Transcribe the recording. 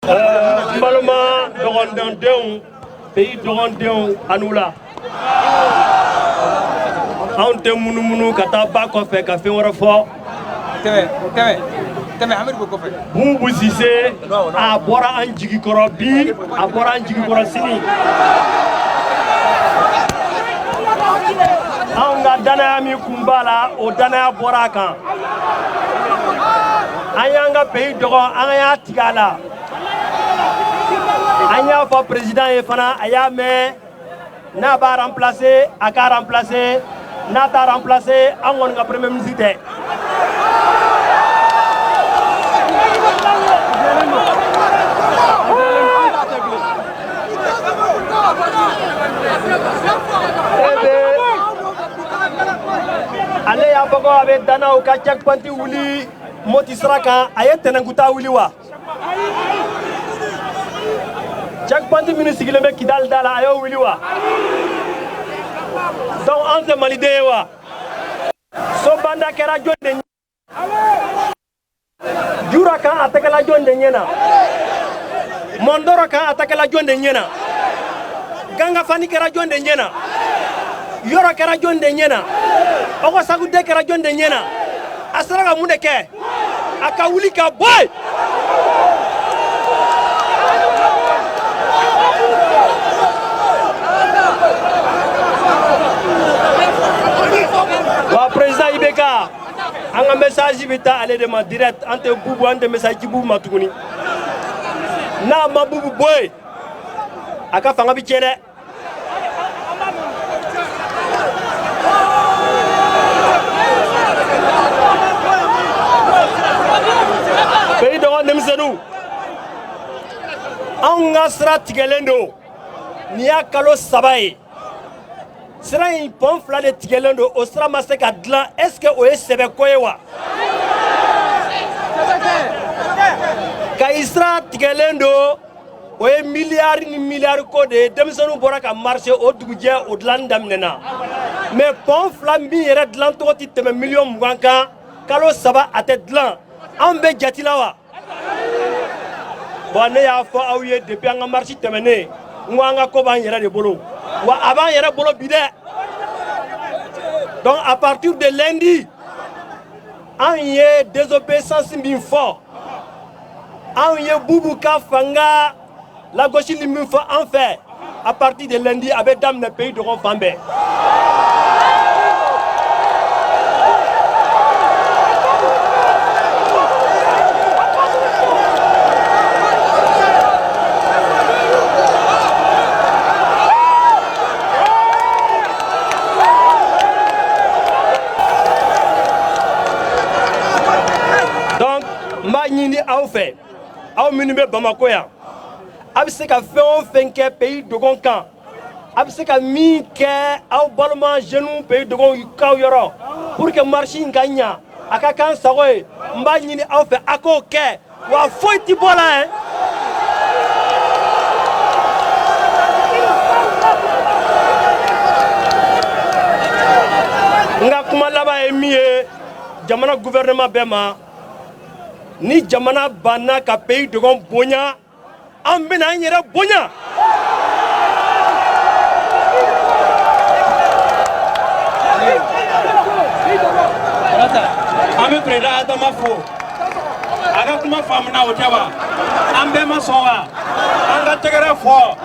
Malma Dogon pays Dogon Anoula. On te munu kata ba ko fe ka fe wora fo. Teme Hamid ko fe. Boubou Cissé a bora an jigi koro bi, a bora an jigi koro sini. On ga dana mi kumbala o dana bora kan. Ayanga pays Dogon anya tigala. Anya fa président e fana aya me na ba remplacer aka remplacer na ta remplacer angon ga premier ministre. Ale ya boko abe dana o ka checkpointi wuli moti sraka ayete nanguta wuli wa. Checkpointi ministre gileme kidal dala ayo wuli wa. Donc entre malide wa. So banda kera jonde Jura kan atakala jonde nyena. Mondoro kan atakala jonde nyena. Ganga fani kera jonde nyena. Yoro kera jonde nyena. Oko sagude kera jonde nyena. Asraga munde ke. Akawuli ka boy. Wa président Ibeka anga message bita aller de ma direct ante Boubou ante message Boubou matuguni na ma Boubou boy aka fanga bi chere pays Dogon demsenu anga sra tigelendo niya kalo sabaye sera une pompe fla de tigelendo au sera maseka dlan est-ce que oye sebe koyewa ka isra tigelendo oye milliard ko de demsonu bora ka marché au duguje au dlan damnena mais pompe fla mi yere dlan to ti teme million muganka kalo saba ate dlan ambe jatilawa bon ne ya fo awye depuis anga marché temene ngwanga ko ban yere de bolo wa avant yere bolo bide. Donc à partir de lundi an ye désobéissance min fort an ye Boubou ka fanga la gauche min fort en fait à partir de lundi avec dame le pays de Ronfambe. Aw fait aw minnu bɛ Bamako yan a bɛ se ka fɛn o fɛn kɛ pays Dogon kan a bɛ se ka min kɛ aw balima jeunes pays Dogon kaw yɔrɔ pour que marche in ka ɲa a ka kan sago ye n b'a ɲini aw fɛ a k'o kɛ wa foyi ti bɔ la hein. Nga kuma laban ye min ye jamana gouvernement bɛɛ ma ni jamana banna ka pays Dogon bonya an bena an yɛrɛ bonya an bɛ président Adama fo a ka kuma faamuna o tɛ wa an bɛɛ ma sɔn wa an ka tɛgɛrɛ fɔ